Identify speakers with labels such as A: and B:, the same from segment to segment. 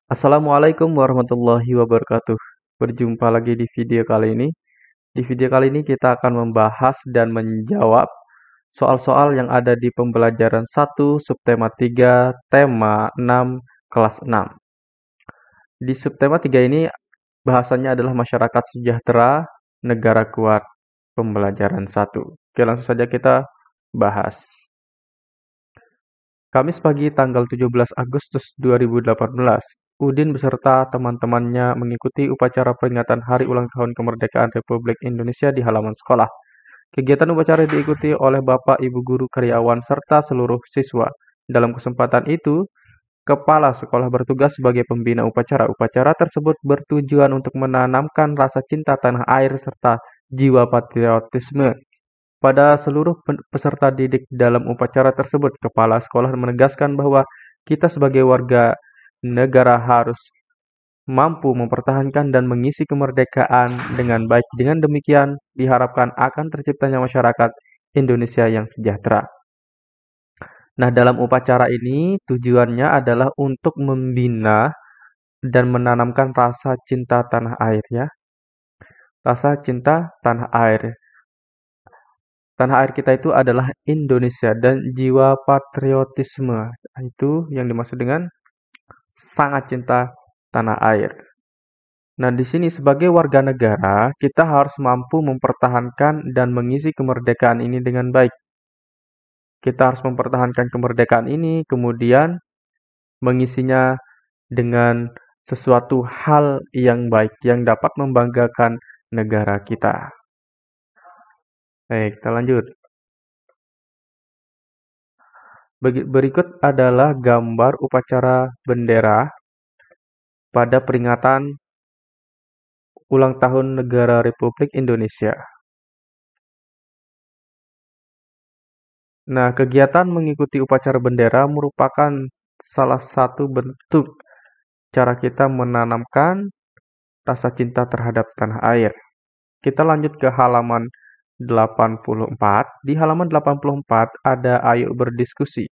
A: Assalamualaikum warahmatullahi wabarakatuh. Berjumpa lagi di video kali ini. Di video kali ini kita akan membahas dan menjawab soal-soal yang ada di pembelajaran 1, subtema 3, tema 6, kelas 6. Di subtema 3 ini bahasanya adalah masyarakat sejahtera, negara kuat, pembelajaran 1. Oke, langsung saja kita bahas. Kamis pagi tanggal 17 Agustus 2018, Udin beserta teman-temannya mengikuti upacara peringatan Hari Ulang Tahun Kemerdekaan Republik Indonesia di halaman sekolah. Kegiatan upacara diikuti oleh Bapak, Ibu guru, karyawan, serta seluruh siswa. Dalam kesempatan itu, Kepala sekolah bertugas sebagai pembina upacara. Upacara tersebut bertujuan untuk menanamkan rasa cinta tanah air serta jiwa patriotisme pada seluruh peserta didik dalam upacara tersebut. Kepala sekolah menegaskan bahwa kita sebagai warga negara harus mampu mempertahankan dan mengisi kemerdekaan dengan baik. Dengan demikian, diharapkan akan terciptanya masyarakat Indonesia yang sejahtera. Nah, dalam upacara ini tujuannya adalah untuk membina dan menanamkan rasa cinta tanah air ya. Rasa cinta tanah air. Tanah air kita itu adalah Indonesia dan jiwa patriotisme. Itu yang dimaksud dengan sangat cinta tanah air. Nah, di sini sebagai warga negara, kita harus mampu mempertahankan dan mengisi kemerdekaan ini dengan baik. Kita harus mempertahankan kemerdekaan ini, kemudian mengisinya dengan sesuatu hal yang baik yang dapat membanggakan negara kita. Baik, kita lanjut. Berikut adalah gambar upacara bendera pada peringatan ulang tahun negara Republik Indonesia. Nah, kegiatan mengikuti upacara bendera merupakan salah satu bentuk cara kita menanamkan rasa cinta terhadap tanah air. Kita lanjut ke halaman 84. Di halaman 84 ada ayo berdiskusi.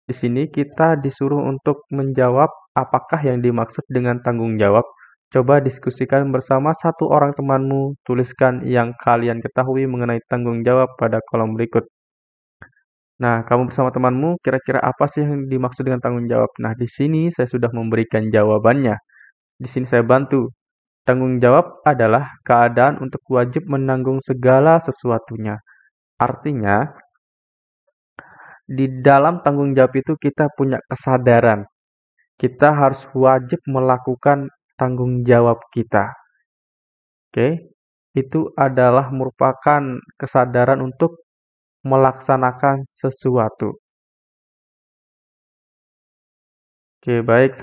A: Di sini kita disuruh untuk menjawab apakah yang dimaksud dengan tanggung jawab. Coba diskusikan bersama satu orang temanmu, tuliskan yang kalian ketahui mengenai tanggung jawab pada kolom berikut. Nah, kamu bersama temanmu, kira-kira apa sih yang dimaksud dengan tanggung jawab? Nah, di sini saya sudah memberikan jawabannya. Di sini saya bantu. Tanggung jawab adalah keadaan untuk wajib menanggung segala sesuatunya. Artinya, di dalam tanggung jawab itu kita punya kesadaran. Kita harus wajib melakukan tanggung jawab kita. Oke, itu adalah merupakan kesadaran untuk melaksanakan sesuatu. Oke, baik.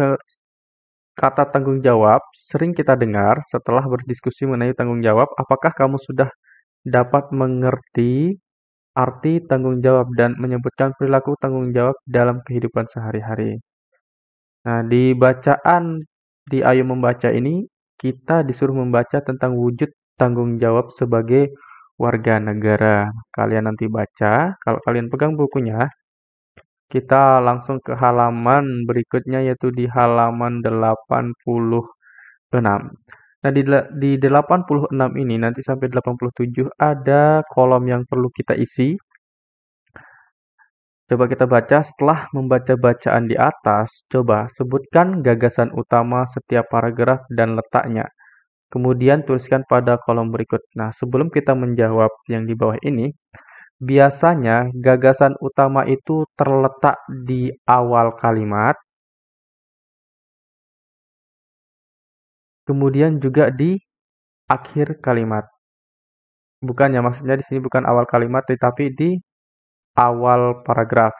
A: Kata tanggung jawab sering kita dengar setelah berdiskusi mengenai tanggung jawab. Apakah kamu sudah dapat mengerti arti tanggung jawab dan menyebutkan perilaku tanggung jawab dalam kehidupan sehari-hari? Nah, di bacaan di Ayo Membaca ini, kita disuruh membaca tentang wujud tanggung jawab sebagai warga negara. Kalian nanti baca, kalau kalian pegang bukunya, kita langsung ke halaman berikutnya yaitu di halaman 86. Nah, di 86 ini nanti sampai 87 ada kolom yang perlu kita isi. Coba kita baca setelah membaca bacaan di atas, coba sebutkan gagasan utama setiap paragraf dan letaknya. Kemudian tuliskan pada kolom berikut. Nah, sebelum kita menjawab yang di bawah ini, biasanya gagasan utama itu terletak di awal kalimat, kemudian juga di akhir kalimat. Bukannya maksudnya di sini bukan awal kalimat, tetapi di awal paragraf.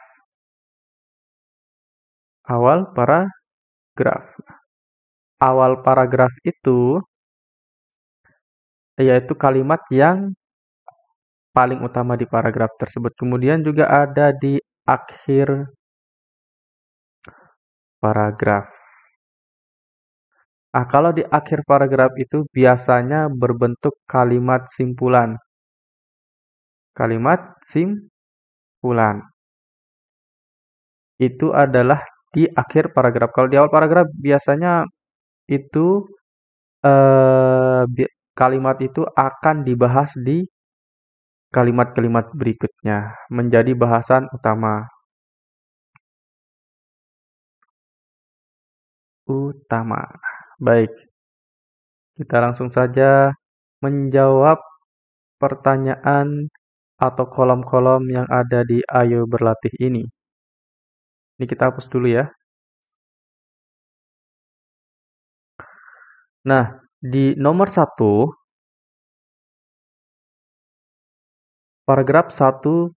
A: Awal paragraf. Awal paragraf itu yaitu kalimat yang paling utama di paragraf tersebut. Kemudian juga ada di akhir paragraf. Nah, kalau di akhir paragraf itu biasanya berbentuk kalimat simpulan. Kalimat simpulan. Itu adalah di akhir paragraf. Kalau di awal paragraf biasanya itu kalimat itu akan dibahas di kalimat-kalimat berikutnya menjadi bahasan utama. Baik, kita langsung saja menjawab pertanyaan atau kolom-kolom yang ada di Ayo Berlatih ini. Ini kita hapus dulu ya. Nah, di nomor 1, paragraf 1,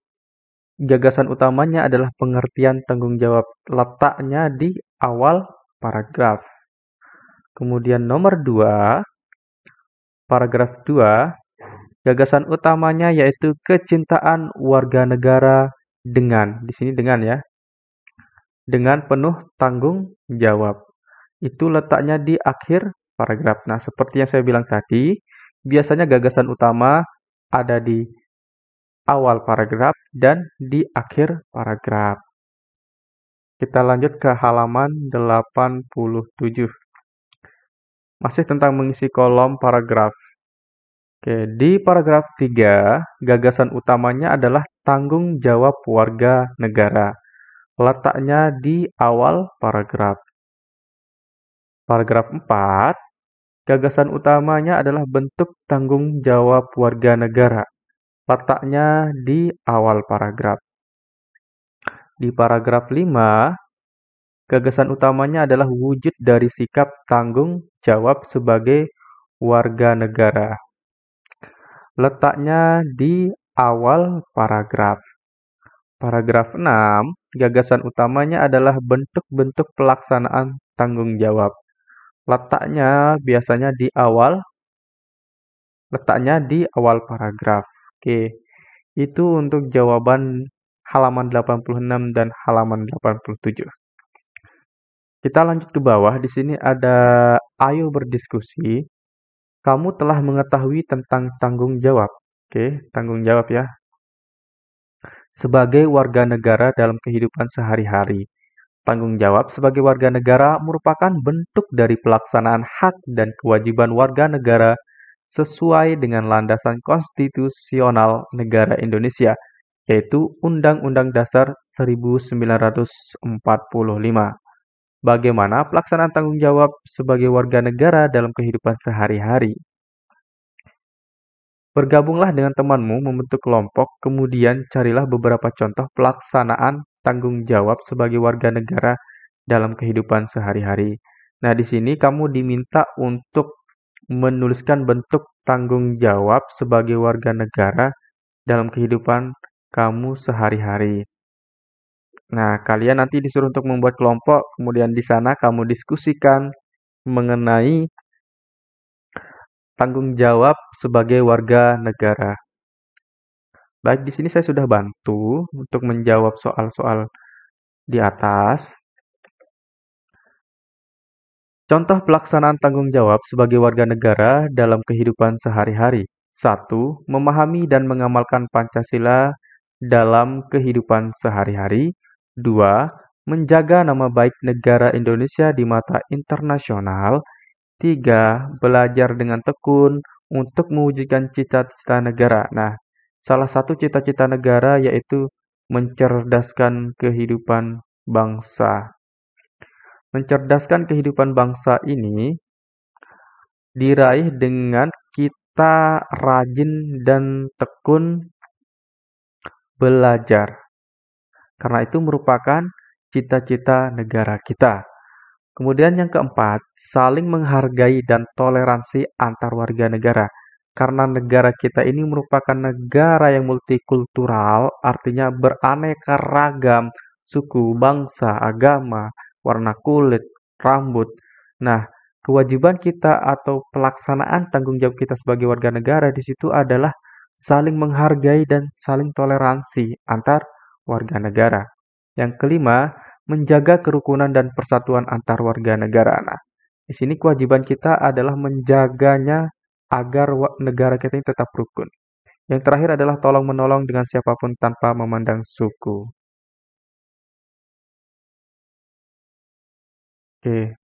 A: gagasan utamanya adalah pengertian tanggung jawab. Letaknya di awal paragraf. Kemudian nomor 2, paragraf 2, gagasan utamanya yaitu kecintaan warga negara di sini dengan ya, dengan penuh tanggung jawab. Itu letaknya di akhir paragraf. Nah, seperti yang saya bilang tadi, biasanya gagasan utama ada di awal paragraf dan di akhir paragraf. Kita lanjut ke halaman 87. Masih tentang mengisi kolom paragraf. Oke, di paragraf 3, gagasan utamanya adalah tanggung jawab warga negara. Letaknya di awal paragraf. Paragraf 4, gagasan utamanya adalah bentuk tanggung jawab warga negara. Letaknya di awal paragraf. Di paragraf 5, gagasan utamanya adalah wujud dari sikap tanggung jawab sebagai warga negara. Letaknya di awal paragraf. Paragraf 6, gagasan utamanya adalah bentuk-bentuk pelaksanaan tanggung jawab. Letaknya biasanya di awal paragraf. Oke, itu untuk jawaban halaman 86 dan halaman 87. Kita lanjut ke bawah, di sini ada ayo berdiskusi. Kamu telah mengetahui tentang tanggung jawab. Oke, tanggung jawab ya. Sebagai warga negara dalam kehidupan sehari-hari. Tanggung jawab sebagai warga negara merupakan bentuk dari pelaksanaan hak dan kewajiban warga negara sesuai dengan landasan konstitusional negara Indonesia, yaitu Undang-Undang Dasar 1945. Bagaimana pelaksanaan tanggung jawab sebagai warga negara dalam kehidupan sehari-hari? Bergabunglah dengan temanmu membentuk kelompok, kemudian carilah beberapa contoh pelaksanaan tanggung jawab sebagai warga negara dalam kehidupan sehari-hari. Nah, di sini kamu diminta untuk menuliskan bentuk tanggung jawab sebagai warga negara dalam kehidupan kamu sehari-hari. Nah, kalian nanti disuruh untuk membuat kelompok, kemudian di sana kamu diskusikan mengenai tanggung jawab sebagai warga negara. Baik, di sini saya sudah bantu untuk menjawab soal-soal di atas. Contoh pelaksanaan tanggung jawab sebagai warga negara dalam kehidupan sehari-hari. 1. Memahami dan mengamalkan Pancasila dalam kehidupan sehari-hari. 2. Menjaga nama baik negara Indonesia di mata internasional. 3. Belajar dengan tekun untuk mewujudkan cita-cita negara. Nah, salah satu cita-cita negara yaitu mencerdaskan kehidupan bangsa. Mencerdaskan kehidupan bangsa ini diraih dengan kita rajin dan tekun belajar. Karena itu merupakan cita-cita negara kita. Kemudian yang keempat, saling menghargai dan toleransi antar warga negara. Karena negara kita ini merupakan negara yang multikultural, artinya beraneka ragam suku, bangsa, agama, warna kulit, rambut. Nah, kewajiban kita atau pelaksanaan tanggung jawab kita sebagai warga negara di situ adalah saling menghargai dan saling toleransi antar warga negara. Yang kelima, menjaga kerukunan dan persatuan antar warga negara. Nah, di sini kewajiban kita adalah menjaganya agar negara kita ini tetap rukun. Yang terakhir adalah tolong-menolong dengan siapapun tanpa memandang suku. Oke.